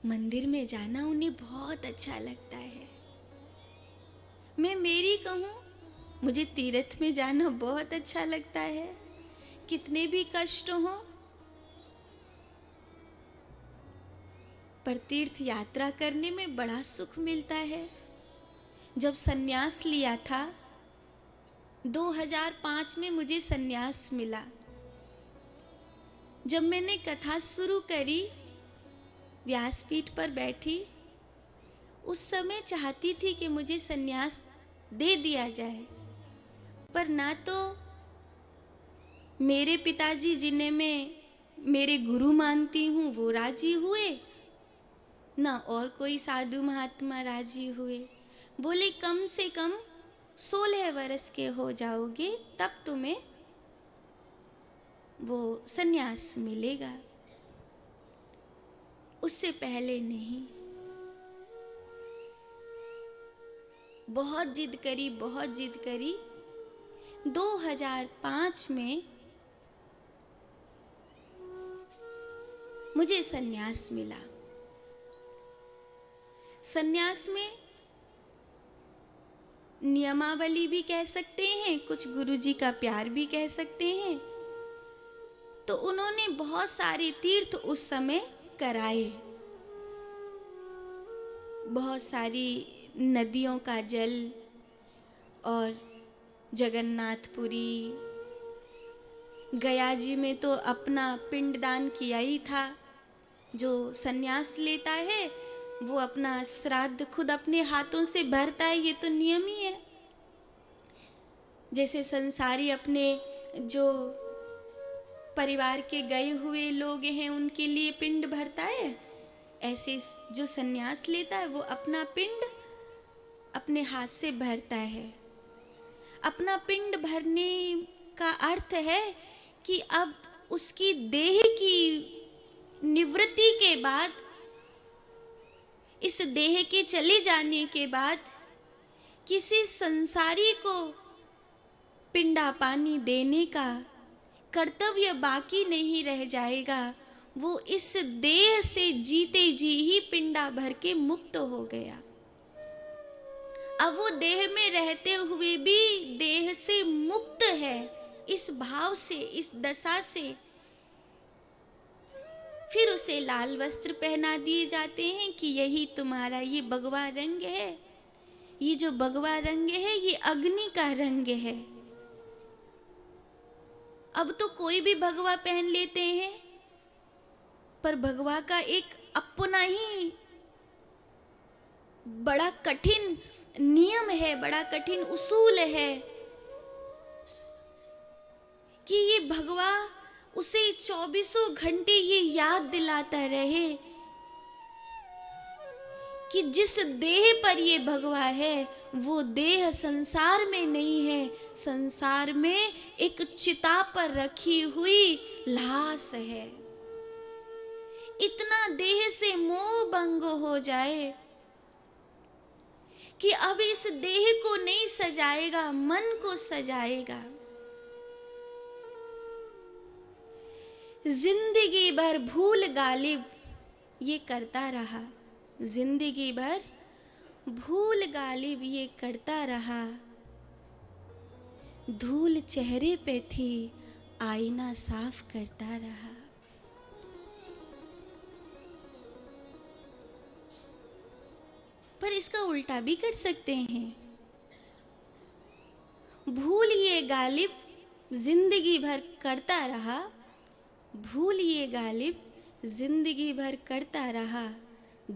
मंदिर में जाना उन्हें बहुत अच्छा लगता है। मैं मेरी कहूँ, मुझे तीर्थ में जाना बहुत अच्छा लगता है। कितने भी कष्ट हो, पर तीर्थ यात्रा करने में बड़ा सुख मिलता है। जब सन्यास लिया था 2005 में, मुझे सन्यास मिला। जब मैंने कथा शुरू करी, व्यासपीठ पर बैठी, उस समय चाहती थी कि मुझे सन्यास दे दिया जाए, पर ना तो मेरे पिताजी, जिन्हें मैं मेरे गुरु मानती हूँ, वो राजी हुए, ना और कोई साधु महात्मा राजी हुए। बोले कम से कम 16 वर्ष के हो जाओगे तब तुम्हें वो सन्यास मिलेगा, उससे पहले नहीं। बहुत जिद करी, बहुत जिद करी। 2005 में मुझे सन्यास मिला। सन्यास में नियमावली भी कह सकते हैं, कुछ गुरुजी का प्यार भी कह सकते हैं। तो उन्होंने बहुत सारे तीर्थ उस समय कराए, बहुत सारी नदियों का जल, और जगन्नाथपुरी, गया जी में तो अपना पिंडदान किया ही था। जो सन्यास लेता है वो अपना श्राद्ध खुद अपने हाथों से भरता है, ये तो नियम ही है। जैसे संसारी अपने जो परिवार के गए हुए लोग हैं उनके लिए पिंड भरता है, ऐसे जो सन्यास लेता है वो अपना पिंड अपने हाथ से भरता है। अपना पिंड भरने का अर्थ है कि अब उसकी देह की निवृत्ति के बाद, इस देह के चले जाने के बाद, किसी संसारी को पिंडा पानी देने का कर्तव्य बाकी नहीं रह जाएगा। वो इस देह से जीते जी ही पिंडा भर के मुक्त हो गया। अब वो देह में रहते हुए भी देह से मुक्त है, इस भाव से, इस दशा से। फिर उसे लाल वस्त्र पहना दिए जाते हैं कि यही तुम्हारा ये भगवा रंग है। ये जो भगवा रंग है ये अग्नि का रंग है। अब तो कोई भी भगवा पहन लेते हैं, पर भगवा का एक अपना ही बड़ा कठिन नियम है, बड़ा कठिन उसूल है कि ये भगवा उसे 24 घंटे ये याद दिलाता रहे कि जिस देह पर ये भगवा है वो देह संसार में नहीं है, संसार में एक चिता पर रखी हुई लाश है। इतना देह से मोह भंग हो जाए कि अब इस देह को नहीं सजाएगा, मन को सजाएगा। जिंदगी भर भूल गालिब ये करता रहा, जिंदगी भर भूल गालिब ये करता रहा। धूल चेहरे पे थी, आईना साफ करता रहा। पर इसका उल्टा भी कर सकते हैं। भूल ये गालिब जिंदगी भर करता रहा, भूल ये गालिब जिंदगी भर करता रहा।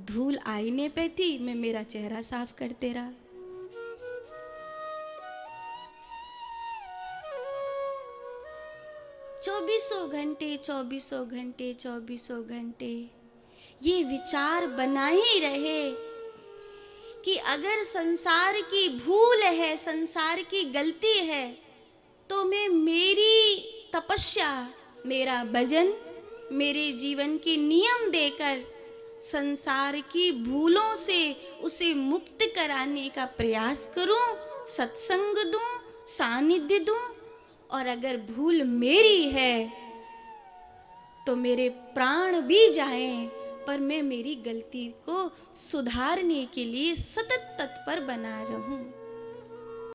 धूल आईने पे थी, मैं मेरा चेहरा साफ करते रहा। चौबीसों घंटे 24 घंटे ये विचार बना ही रहे कि अगर संसार की भूल है, संसार की गलती है, तो मैं मेरी तपस्या, मेरा भजन, मेरे जीवन के नियम देकर संसार की भूलों से उसे मुक्त कराने का प्रयास करूं, सत्संग दूं, सानिध्य दूं। और अगर भूल मेरी है तो मेरे प्राण भी जाएं पर मैं मेरी गलती को सुधारने के लिए सतत तत्पर बना रहूं।